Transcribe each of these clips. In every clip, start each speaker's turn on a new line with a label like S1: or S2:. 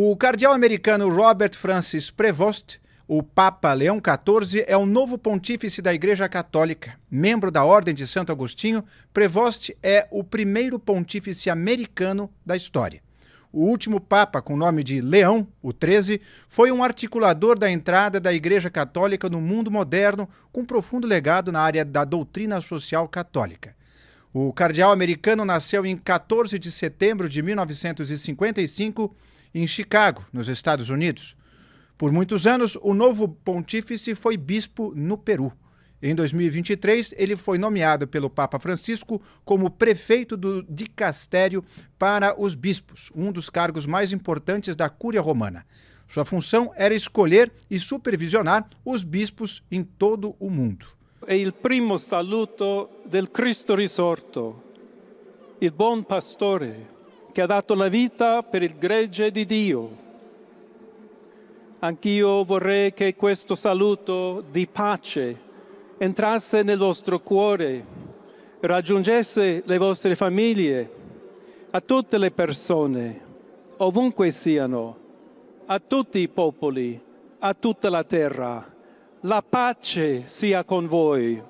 S1: O cardeal americano Robert Francis Prevost, o Papa Leão XIV, é o novo pontífice da Igreja Católica. Membro da Ordem de Santo Agostinho, Prevost é o primeiro pontífice americano da história. O último Papa, com o nome de Leão, o XIII, foi um articulador da entrada da Igreja Católica no mundo moderno, com profundo legado na área da doutrina social católica. O cardeal americano nasceu em 14 de setembro de 1955, em Chicago, nos Estados Unidos. Por muitos anos, o novo pontífice foi bispo no Peru. Em 2023, ele foi nomeado pelo Papa Francisco como prefeito do dicastério para os bispos, um dos cargos mais importantes da Cúria Romana. Sua função era escolher e supervisionar os bispos em todo o mundo.
S2: È il primo saluto del Cristo risorto, il buon pastore che ha dato la vita per il gregge di Dio. Anch'io vorrei che questo saluto di pace entrasse nel vostro cuore, raggiungesse le vostre famiglie, a tutte le persone, ovunque siano, a tutti i popoli, a tutta la terra. La pace sia con voi.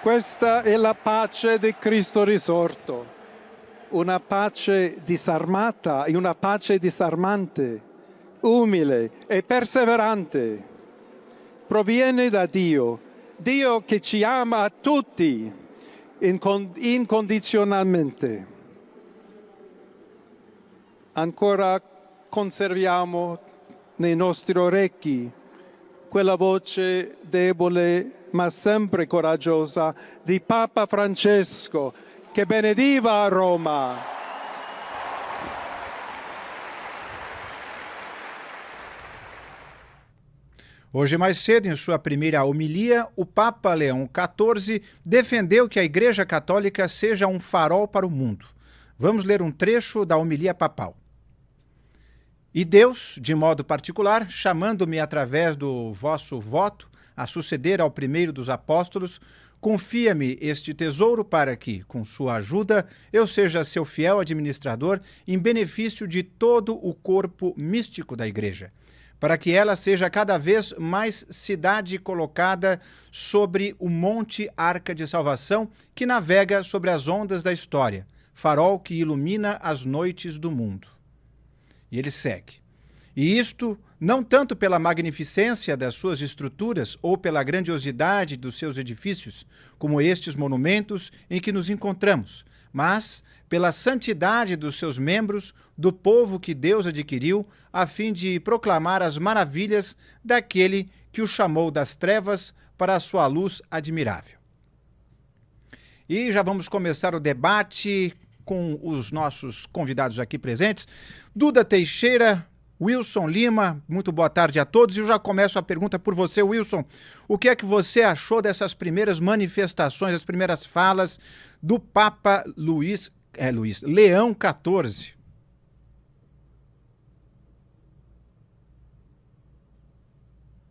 S2: Questa è la pace di Cristo risorto, una pace disarmata e una pace disarmante, umile e perseverante. Proviene da Dio, Dio che ci ama a tutti incondizionalmente. Ancora conserviamo nei nostri orecchi quella voce debole ma sempre coraggiosa di Papa Francesco che benediva a Roma.
S1: Hoje mais cedo, em sua primeira homilia, o Papa Leão XIV defendeu que a Igreja Católica seja um farol para o mundo. Vamos ler um trecho da homilia papal. E Deus, de modo particular, chamando-me através do vosso voto a suceder ao primeiro dos apóstolos, confia-me este tesouro para que, com sua ajuda, eu seja seu fiel administrador em benefício de todo o corpo místico da Igreja, para que ela seja cada vez mais cidade colocada sobre o monte Arca de Salvação que navega sobre as ondas da história, farol que ilumina as noites do mundo. E ele segue. E isto não tanto pela magnificência das suas estruturas ou pela grandiosidade dos seus edifícios, como estes monumentos em que nos encontramos, mas pela santidade dos seus membros, do povo que Deus adquiriu, a fim de proclamar as maravilhas daquele que o chamou das trevas para a sua luz admirável. E já vamos começar o debate com os nossos convidados aqui presentes. Duda Teixeira, Wilson Lima, muito boa tarde a todos. E eu já começo a pergunta por você, Wilson. O que é que você achou dessas primeiras manifestações, as primeiras falas do Papa Leão XIV?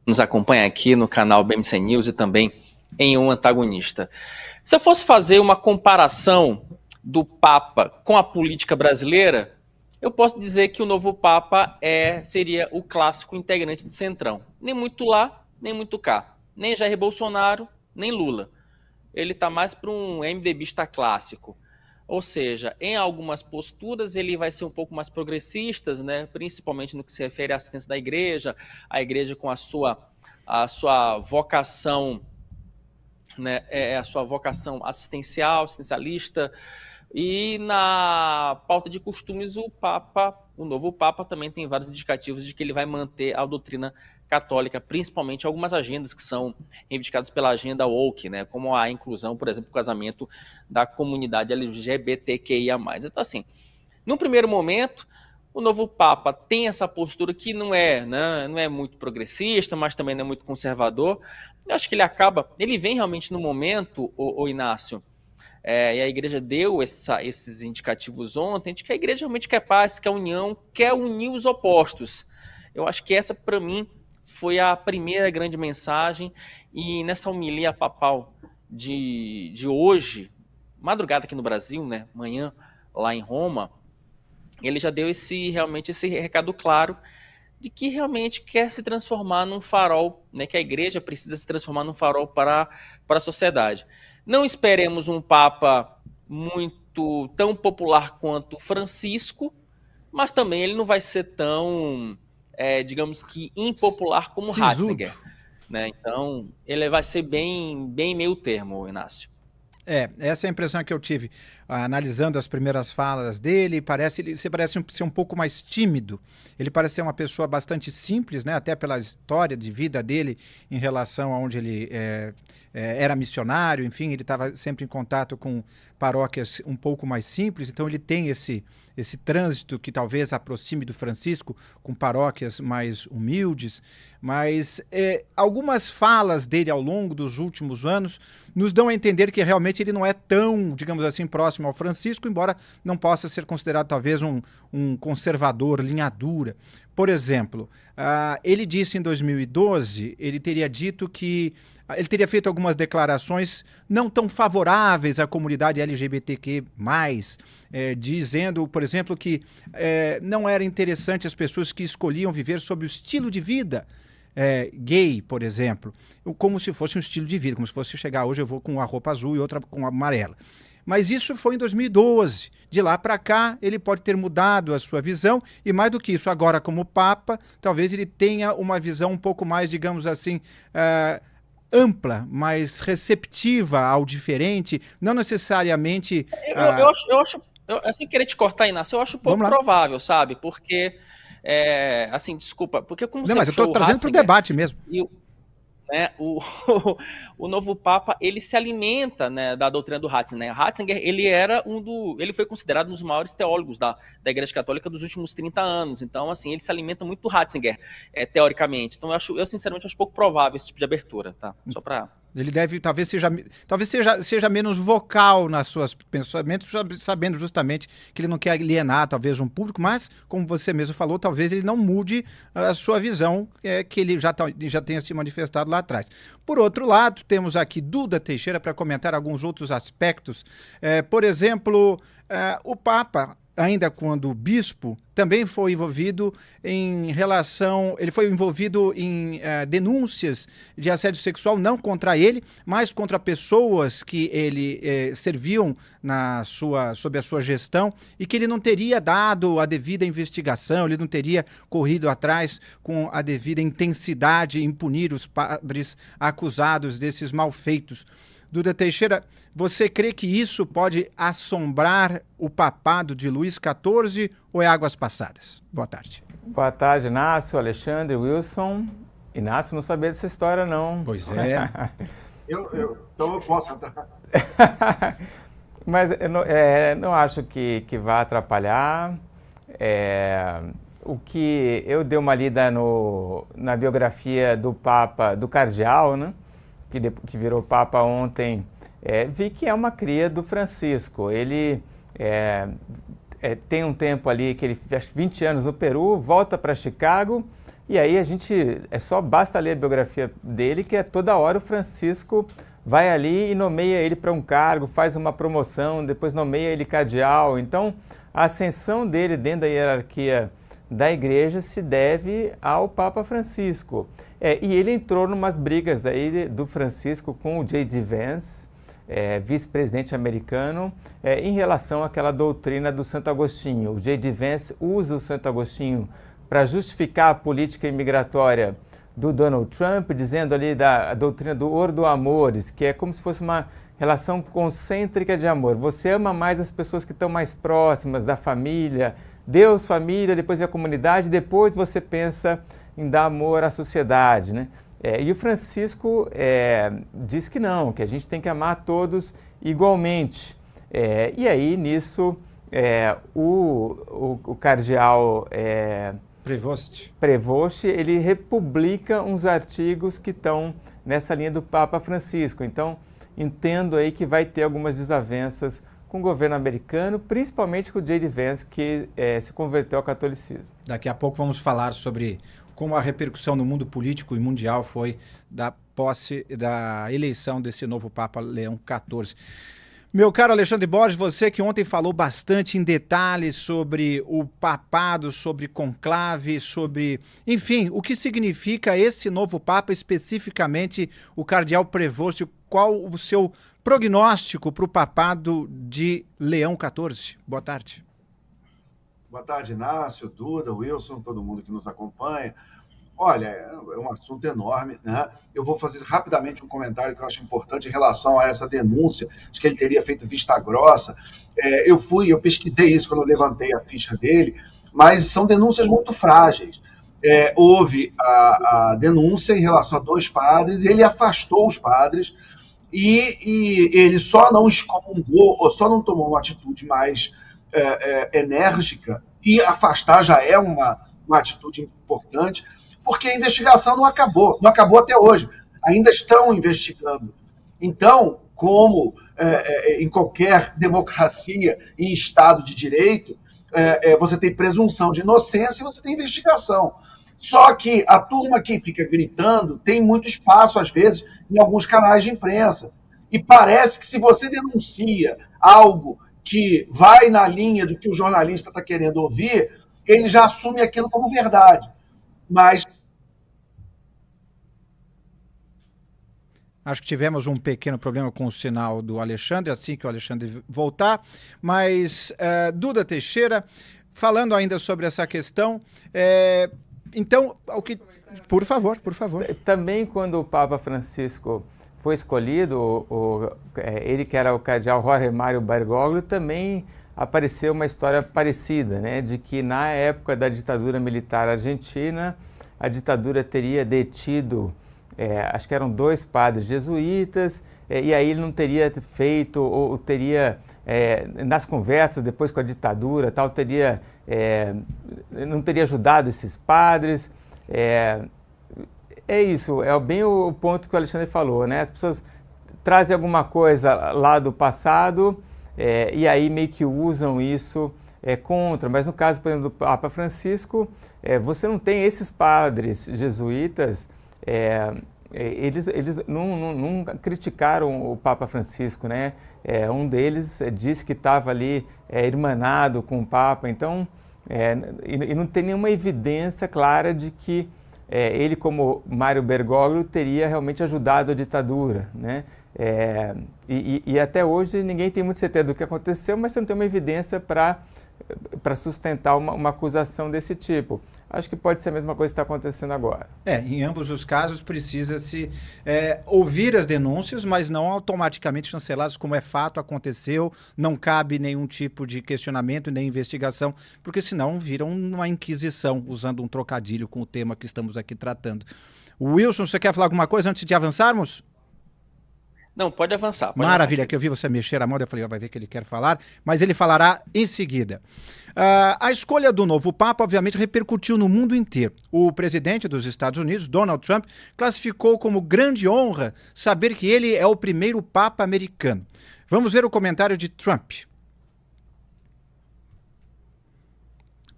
S3: Nos acompanha aqui no canal BMC News e também em Um Antagonista. Se eu fosse fazer uma comparação do Papa com a política brasileira, eu posso dizer que o novo Papa seria o clássico integrante do Centrão. Nem muito lá, nem muito cá. Nem Jair Bolsonaro, nem Lula. Ele está mais para um MDBista clássico. Ou seja, em algumas posturas ele vai ser um pouco mais progressista, né? Principalmente no que se refere à assistência da igreja, a igreja com a sua vocação, né? A sua vocação assistencialista. E na pauta de costumes, o novo Papa também tem vários indicativos de que ele vai manter a doutrina católica, principalmente algumas agendas que são reivindicadas pela agenda woke, né, como a inclusão, por exemplo, do casamento da comunidade LGBTQIA+. Então, assim, num primeiro momento, o novo Papa tem essa postura que não é muito progressista, mas também não é muito conservador. Eu acho que ele vem realmente no momento, o Inácio, e a igreja deu esses indicativos ontem, de que a igreja realmente quer paz, quer união, quer unir os opostos. Eu acho que essa, para mim, foi a primeira grande mensagem, e nessa homilia papal de hoje, madrugada aqui no Brasil, né, manhã lá em Roma, ele já deu realmente esse recado claro de que realmente quer se transformar num farol, né, que a igreja precisa se transformar num farol para a sociedade. Não esperemos um papa tão popular quanto Francisco, mas também ele não vai ser tão, digamos que, impopular como Ratzinger, né? Então, ele vai ser bem meio termo, Inácio.
S1: Essa é a impressão que eu tive, analisando as primeiras falas dele. Ele parece ser um pouco mais tímido. Ele parece ser uma pessoa bastante simples, né? Até pela história de vida dele em relação a onde ele era missionário. Enfim, ele estava sempre em contato com paróquias um pouco mais simples. Então ele tem esse trânsito que talvez aproxime do Francisco, com paróquias mais humildes. Mas algumas falas dele ao longo dos últimos anos nos dão a entender que realmente ele não é tão, digamos assim, próximo ao Francisco, embora não possa ser considerado talvez um conservador, linha dura. Por exemplo, ele disse em 2012, ele teria dito que ele teria feito algumas declarações não tão favoráveis à comunidade LGBTQ+, dizendo, por exemplo, que não era interessante as pessoas que escolhiam viver sob o estilo de vida gay, por exemplo, como se fosse um estilo de vida, como se fosse chegar hoje eu vou com a roupa azul e outra com a amarela. Mas isso foi em 2012. De lá para cá, ele pode ter mudado a sua visão e, mais do que isso, agora como Papa, talvez ele tenha uma visão um pouco mais, digamos assim, ampla, mais receptiva ao diferente, não necessariamente...
S3: Eu acho, assim, querer te cortar, Inácio, eu acho pouco provável, sabe? Porque... assim, desculpa, porque como
S1: não, mas eu estou trazendo para o debate mesmo.
S3: Né, o novo Papa, ele se alimenta, né, da doutrina do Ratzinger. Ratzinger, ele foi considerado um dos maiores teólogos da Igreja Católica dos últimos 30 anos. Então, assim, ele se alimenta muito do Ratzinger, teoricamente. Então, eu sinceramente acho pouco provável esse tipo de abertura, tá? Só para...
S1: Ele deve, talvez seja menos vocal nas suas pensamentos, sabendo justamente que ele não quer alienar talvez um público, mas, como você mesmo falou, talvez ele não mude a sua visão, que ele já tenha se manifestado lá atrás. Por outro lado, temos aqui Duda Teixeira para comentar alguns outros aspectos. Por exemplo, o Papa, ainda quando bispo, também foi envolvido ele foi envolvido em denúncias de assédio sexual, não contra ele, mas contra pessoas que ele serviam sob a sua gestão, e que ele não teria dado a devida investigação, ele não teria corrido atrás com a devida intensidade em punir os padres acusados desses malfeitos. Duda Teixeira, você crê que isso pode assombrar o papado de Luís XIV ou é águas passadas? Boa tarde.
S4: Boa tarde, Inácio, Alexandre, Wilson. Inácio, não sabia dessa história, não.
S1: Pois é.
S5: Então eu posso entrar.
S4: Mas eu não acho que vá atrapalhar. O que eu dei uma lida na biografia do Papa, do Cardeal, né? Que virou Papa ontem, vi que é uma cria do Francisco. Ele tem um tempo ali que ele fez 20 anos no Peru, volta para Chicago, e aí basta ler a biografia dele, que toda hora o Francisco vai ali e nomeia ele para um cargo, faz uma promoção, depois nomeia ele cardeal. Então, a ascensão dele dentro da hierarquia da igreja se deve ao Papa Francisco. E ele entrou numas brigas aí do Francisco com o J.D. Vance, vice-presidente americano, em relação àquela doutrina do Santo Agostinho. O J.D. Vance usa o Santo Agostinho para justificar a política imigratória do Donald Trump, dizendo ali da doutrina do Ordo Amores, que é como se fosse uma relação concêntrica de amor. Você ama mais as pessoas que estão mais próximas da família, Deus, família, depois a comunidade, depois você pensa em dar amor à sociedade, né? E o Francisco diz que não, que a gente tem que amar todos igualmente. E aí, nisso, o cardeal Prevost, ele republica uns artigos que estão nessa linha do Papa Francisco. Então, entendo aí que vai ter algumas desavenças com o governo americano, principalmente com o J.D. Vance, que se converteu ao catolicismo.
S1: Daqui a pouco vamos falar sobre como a repercussão no mundo político e mundial foi da posse, da eleição desse novo Papa Leão XIV. Meu caro Alexandre Borges, você que ontem falou bastante em detalhes sobre o papado, sobre conclave, sobre, enfim, o que significa esse novo Papa, especificamente o cardeal Prevost, qual o seu prognóstico para o papado de Leão XIV? Boa tarde.
S5: Boa tarde, Inácio, Duda, Wilson, todo mundo que nos acompanha. Olha, é um assunto enorme, né? Eu vou fazer rapidamente um comentário que eu acho importante em relação a essa denúncia de que ele teria feito vista grossa. Eu pesquisei isso quando eu levantei a ficha dele, mas são denúncias muito frágeis. Houve a denúncia em relação a 2 padres, ele afastou os padres e ele só não excomungou, ou só não tomou uma atitude mais enérgica, e afastar já é uma atitude importante, porque a investigação não acabou até hoje, ainda estão investigando. Então, como em qualquer democracia, em Estado de Direito, você tem presunção de inocência e você tem investigação. Só que a turma que fica gritando tem muito espaço, às vezes, em alguns canais de imprensa. E parece que se você denuncia algo que vai na linha do que o jornalista está querendo ouvir, ele já assume aquilo como verdade. Mas
S1: acho que tivemos um pequeno problema com o sinal do Alexandre, assim que o Alexandre voltar. Mas, Duda Teixeira, falando ainda sobre essa questão, então, por favor.
S4: Também quando o Papa Francisco foi escolhido, ele que era o cardeal Jorge Mário Bergoglio, também apareceu uma história parecida, né, de que na época da ditadura militar argentina, a ditadura teria detido, acho que eram 2 padres jesuítas, e aí ele não teria feito, ou teria, nas conversas depois com a ditadura, tal, não teria ajudado esses padres. É isso, é bem o ponto que o Alexandre falou, né? As pessoas trazem alguma coisa lá do passado e aí meio que usam isso contra. Mas no caso, por exemplo, do Papa Francisco, você não tem esses padres jesuítas, eles não criticaram o Papa Francisco, né? Um deles disse que estava ali irmanado com o Papa, então, e não tem nenhuma evidência clara de que ele, como Mário Bergoglio, teria realmente ajudado a ditadura, né? E até hoje ninguém tem muito certeza do que aconteceu, mas você não tem uma evidência para sustentar uma acusação desse tipo. Acho que pode ser a mesma coisa que está acontecendo agora.
S1: Em ambos os casos precisa-se ouvir as denúncias, mas não automaticamente chanceladas como é fato, aconteceu, não cabe nenhum tipo de questionamento nem investigação, porque senão viram uma inquisição, usando um trocadilho com o tema que estamos aqui tratando. Wilson, você quer falar alguma coisa antes de avançarmos?
S3: Não, pode avançar.
S1: Maravilha, que eu vi você mexer a mão, eu falei, vai ver que ele quer falar, mas ele falará em seguida. A escolha do novo Papa, obviamente, repercutiu no mundo inteiro. O presidente dos Estados Unidos, Donald Trump, classificou como grande honra saber que ele é o primeiro Papa americano. Vamos ver o comentário de Trump.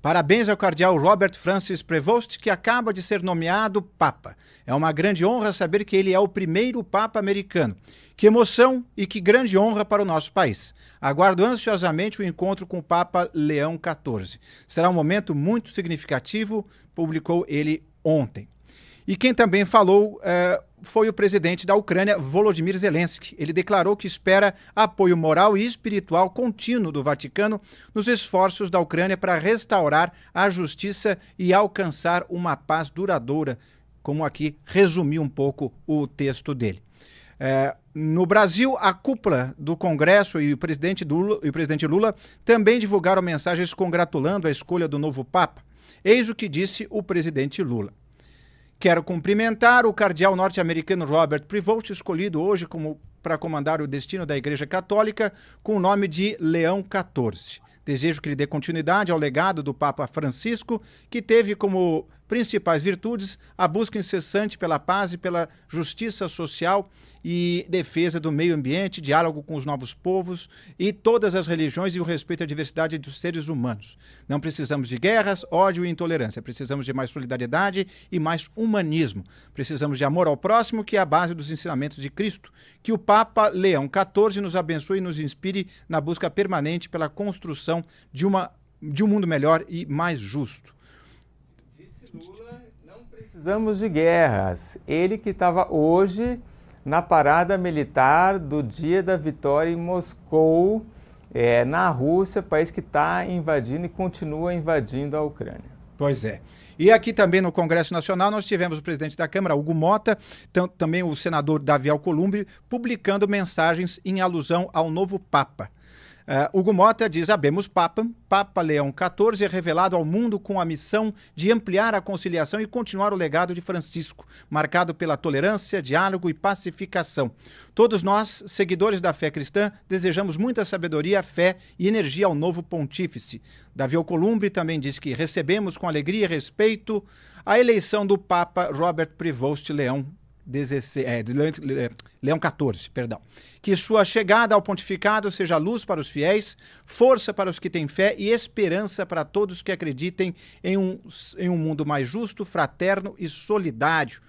S1: Parabéns ao cardeal Robert Francis Prevost, que acaba de ser nomeado Papa. É uma grande honra saber que ele é o primeiro Papa americano. Que emoção e que grande honra para o nosso país. Aguardo ansiosamente o encontro com o Papa Leão XIV. Será um momento muito significativo, publicou ele ontem. E quem também falou foi o presidente da Ucrânia, Volodymyr Zelensky. Ele declarou que espera apoio moral e espiritual contínuo do Vaticano nos esforços da Ucrânia para restaurar a justiça e alcançar uma paz duradoura, como aqui resumiu um pouco o texto dele. No Brasil, a cúpula do Congresso e o presidente Lula também divulgaram mensagens congratulando a escolha do novo Papa. Eis o que disse o presidente Lula. Quero cumprimentar o cardeal norte-americano Robert Prevost, escolhido hoje para comandar o destino da Igreja Católica com o nome de Leão XIV. Desejo que ele dê continuidade ao legado do Papa Francisco, que teve como principais virtudes, a busca incessante pela paz e pela justiça social e defesa do meio ambiente, diálogo com os novos povos e todas as religiões e o respeito à diversidade dos seres humanos. Não precisamos de guerras, ódio e intolerância. Precisamos de mais solidariedade e mais humanismo. Precisamos de amor ao próximo, que é a base dos ensinamentos de Cristo. Que o Papa Leão XIV nos abençoe e nos inspire na busca permanente pela construção de um mundo melhor e mais justo.
S4: Disse Lula, não precisamos de guerras. Ele que estava hoje na parada militar do dia da vitória em Moscou, na Rússia, país que está invadindo e continua invadindo a Ucrânia.
S1: Pois é. E aqui também no Congresso Nacional nós tivemos o presidente da Câmara, Hugo Mota, também o senador Davi Alcolumbre, publicando mensagens em alusão ao novo Papa. Hugo Mota diz: Habemus Papam, Papa Leão XIV é revelado ao mundo com a missão de ampliar a conciliação e continuar o legado de Francisco, marcado pela tolerância, diálogo e pacificação. Todos nós, seguidores da fé cristã, desejamos muita sabedoria, fé e energia ao novo pontífice. Davi Alcolumbre também diz que recebemos com alegria e respeito a eleição do Papa Robert Prevost Leão XIV, perdão. Que sua chegada ao pontificado seja luz para os fiéis, força para os que têm fé e esperança para todos que acreditem em um mundo mais justo, fraterno e solidário.